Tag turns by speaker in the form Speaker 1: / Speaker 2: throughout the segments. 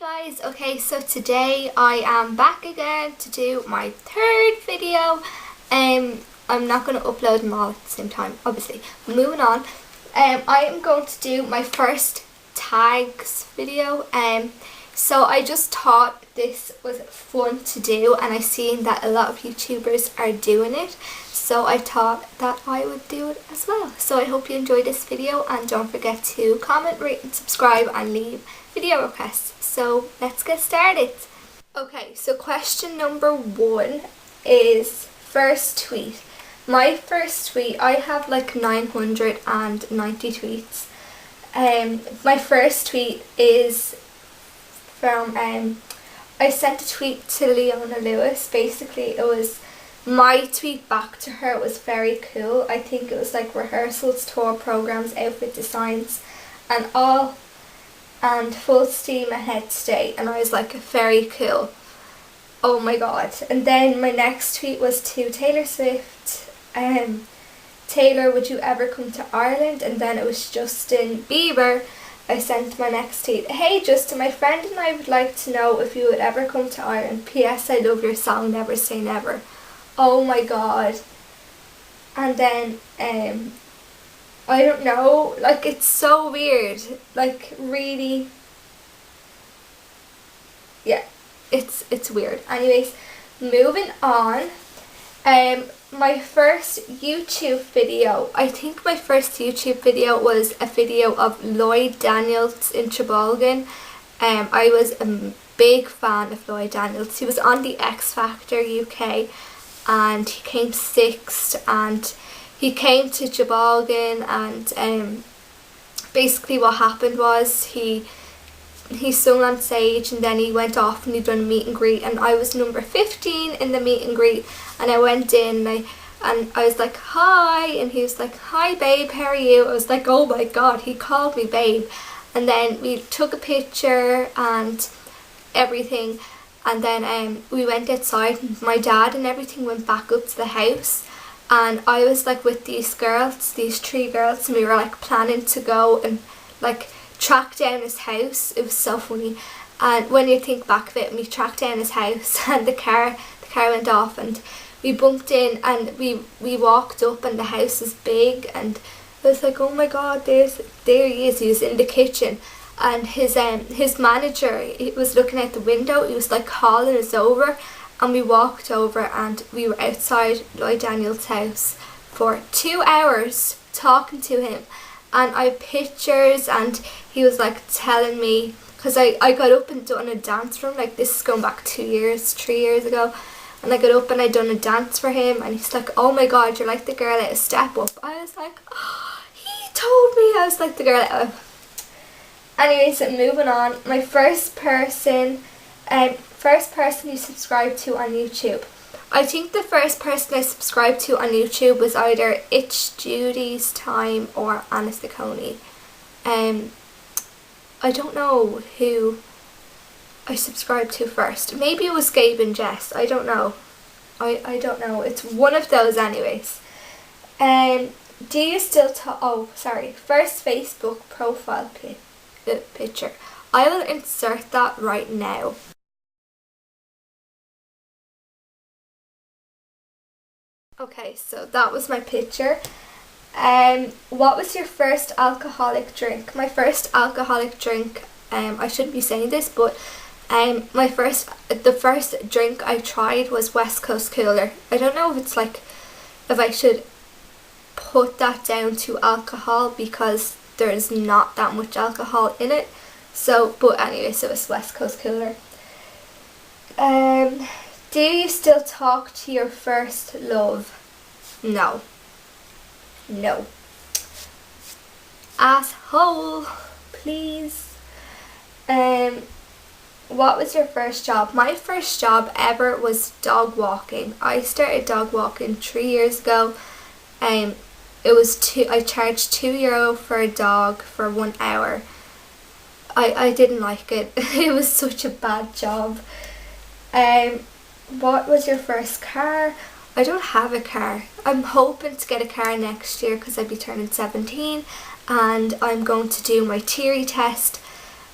Speaker 1: Guys, okay, so today I am back again to do my third video. I'm not going to upload them all at the same time, obviously. Moving on, I am going to do my first tags video. So I just thought this was fun to do, and I've seen that a lot of YouTubers are doing it, so I thought that I would do it as well. So I hope you enjoyed this video, and don't forget to comment, rate and subscribe and leave video requests. So let's get started. Okay, so question number 1 is first tweet. My first tweet, I have like 990 tweets. My first tweet is from, I sent a tweet to Leona Lewis. Basically it was my tweet back to her. It was very cool. I think it was like rehearsals, tour programs, outfit designs and all, and full steam ahead today. And I was like, very cool, oh my god. And then my next tweet was to Taylor Swift. Taylor, would you ever come to Ireland? And then it was Justin Bieber. I sent my next tweet, hey Justin, my friend and I would like to know if you would ever come to Ireland. PS, I love your song Never Say Never. Oh my god. And then I don't know, like it's so weird, like really, yeah, it's weird. Anyways, moving on. My first YouTube video, I think my first YouTube video was a video of Lloyd Daniels in Trabolgan. I was a big fan of Lloyd Daniels. He was on the X Factor UK and he came 6th, and he came to Trabolgan, and basically what happened was he sung on stage, and then he went off and he done a meet and greet, and I was number 15 in the meet and greet, and I went in and I was like, hi, and he was like, hi babe, how are you? I was like, oh my god, he called me babe. And then we took a picture and everything, and then we went outside, and my dad and everything went back up to the house, and I was like with these girls, these 3 girls, and we were like planning to go and like track down his house. It was so funny. And when you think back of it, we tracked down his house and the car went off, and we bumped in, and we walked up, and the house is big, and I was like, oh my god, there he is. He was in the kitchen, and his manager, he was looking out the window. He was like calling us over, and we walked over, and we were outside Lloyd Daniels' house for 2 hours talking to him. And I have pictures, and he was like telling me, because I got up and done a dance for him, like this is going back 3 years ago, and I got up and I done a dance for him, and he's like, oh my god, you're like the girl out of Step Up. I was like, oh, he told me I was like the girl out of... Anyways, moving on, my first person you subscribed to on YouTube. I think the first person I subscribed to on YouTube was either It's Judy's Time or Anna Ciccone. I don't know who I subscribed to first. Maybe it was Gabe and Jess. I don't know. I don't know. It's one of those anyways. Do you still first Facebook profile picture. I will insert that right now. Okay, so that was my picture. What was your first alcoholic drink? My first alcoholic drink, I shouldn't be saying this, but the first drink I tried was West Coast Cooler. I don't know if I should put that down to alcohol, because there's not that much alcohol in it. So, but anyway, so it's West Coast Cooler. Do you still talk to your first love? No. No. Asshole, please. What was your first job? My first job ever was dog walking. I started dog walking 3 years ago. I charged €2 for a dog for 1 hour. I didn't like it. It was such a bad job. What was your first car? I don't have a car. I'm hoping to get a car next year because I'll be turning 17, and I'm going to do my theory test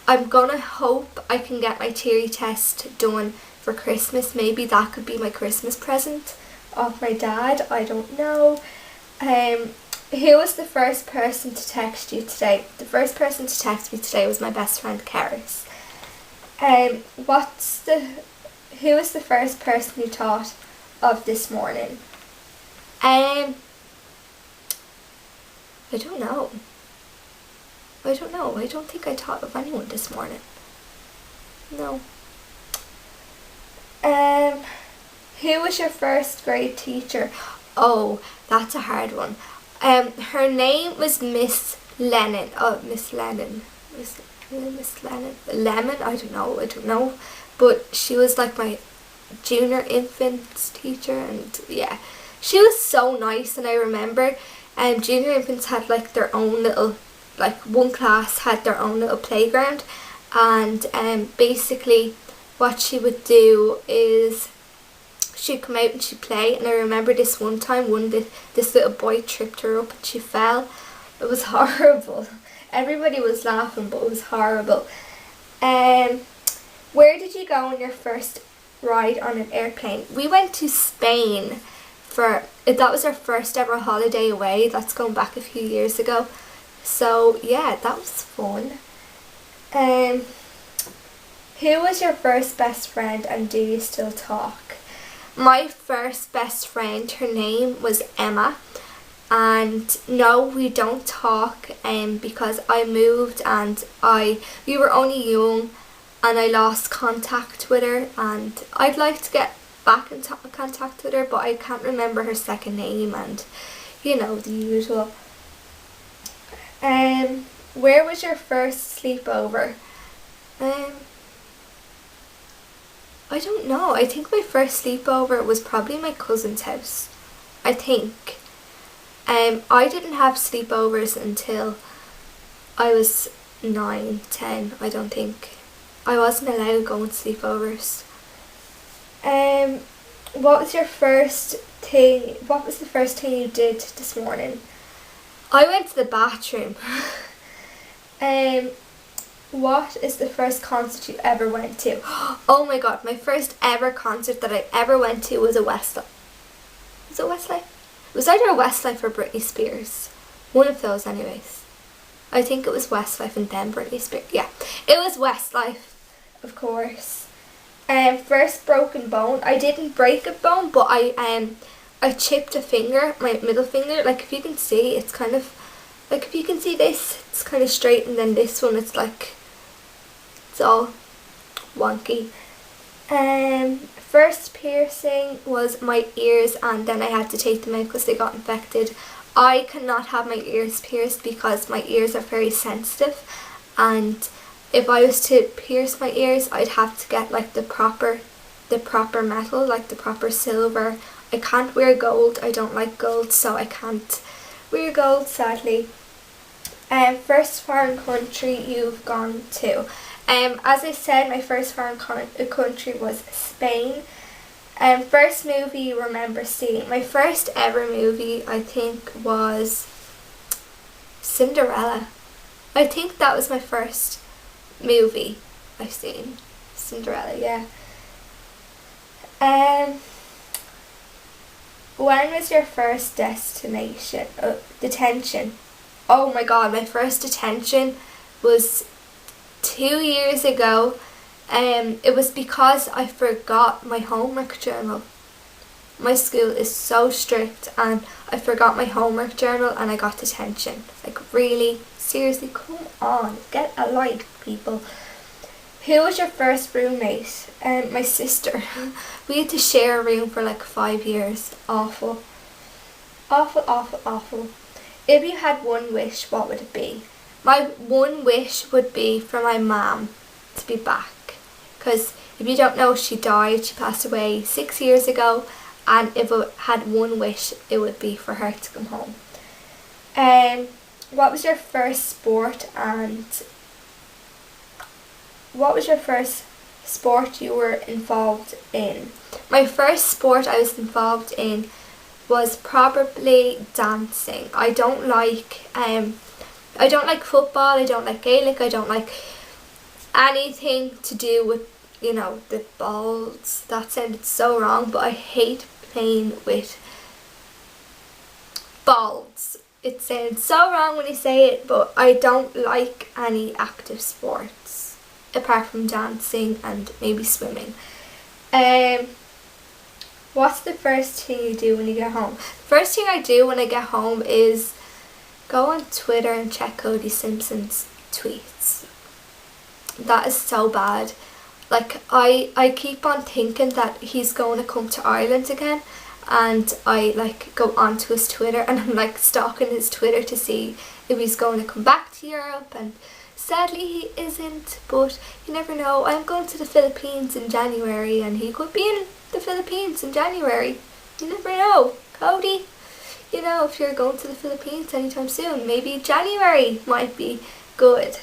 Speaker 1: I'm gonna hope I can get my theory test done for Christmas. Maybe that could be my Christmas present of my dad. I don't know. Who was the first person to text you today? The first person to text me today was my best friend Karis. Who was the first person you thought of this morning? I don't know. I don't think I thought of anyone this morning. No. Who was your first grade teacher? Oh, that's a hard one. Her name was Miss Lennon. Oh, Miss Lennon. Miss Lennon. Lemon? I don't know. But she was like my junior infants teacher, and yeah, she was so nice. And I remember junior infants had like their own little, like one class had their own little playground, and basically what she would do is she'd come out and she'd play. And I remember this one time this little boy tripped her up and she fell. It was horrible. Everybody was laughing, but it was horrible. Where did you go on your first ride on an airplane? We went to Spain that was our first ever holiday away. That's going back a few years ago. So yeah, that was fun. Who was your first best friend and do you still talk? My first best friend, her name was Emma, and no, we don't talk because I moved and we were only young and I lost contact with her, and I'd like to get back in contact with her, but I can't remember her second name, and you know, the usual. Where was your first sleepover? I don't know. I think my first sleepover was probably my cousin's house. I think. I didn't have sleepovers until I was 9, 10, I don't think. I wasn't allowed to go on sleepovers. What was the first thing you did this morning? I went to the bathroom. What is the first concert you ever went to? Oh my god, my first ever concert that I ever went to was a Westlife. Was it Westlife? It was either a Westlife or Britney Spears. One of those anyways. I think it was Westlife and then Britney Spears. Yeah, it was Westlife, of course. First broken bone. I didn't break a bone, but I chipped a finger, my middle finger. Like if you can see, it's kind of like, if you can see this, it's kind of straight, and then this one, it's like, it's all wonky. First piercing was my ears, and then I had to take them out because they got infected. I cannot have my ears pierced because my ears are very sensitive, and if I was to pierce my ears, I'd have to get like the proper metal, like the proper silver. I can't wear gold. I don't like gold, so I can't wear gold, sadly. First foreign country you've gone to. As I said, my first foreign country was Spain. First movie you remember seeing. My first ever movie, I think, was Cinderella. I think that was my first movie I've seen. Cinderella, yeah. When was your first detention? Oh my god, my first detention was 2 years ago. It was because I forgot my homework journal. My school is so strict, and I forgot my homework journal and I got detention. Like, really? Seriously, come on, get a life, people. Who was your first roommate? My sister. We had to share a room for like 5 years. Awful. Awful, awful, awful. If you had one wish, what would it be? My one wish would be for my mum to be back. Because if you don't know, she died. She passed away 6 years ago. And if I had one wish, it would be for her to come home. What was your first sport, and what was your first sport you were involved in? My first sport I was involved in was probably dancing. I don't like football, I don't like Gaelic, I don't like anything to do with, you know, the balls. That sounded so wrong, but I hate playing with balls. It sounds so wrong when you say it, but I don't like any active sports apart from dancing and maybe swimming. What's the first thing you do when you get home? First thing I do when I get home is go on Twitter and check Cody Simpson's tweets. That is so bad. Like, I keep on thinking that he's going to come to Ireland again, and I like go onto his Twitter and I'm like stalking his Twitter to see if he's going to come back to Europe, and sadly he isn't, but you never know. I'm going to the Philippines in January and he could be in the Philippines in January. You never know. Cody, you know, if you're going to the Philippines anytime soon, maybe January might be good.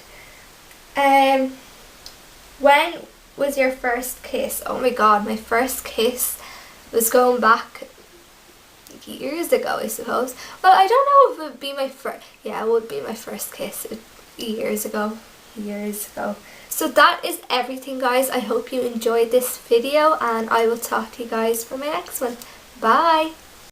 Speaker 1: When was your first kiss? Oh my god, my first kiss was going back years ago, I suppose. Well, I don't know if it would be my first. Yeah, it would be my first kiss years ago. So that is everything, guys. I hope you enjoyed this video, and I will talk to you guys for my next one. Bye.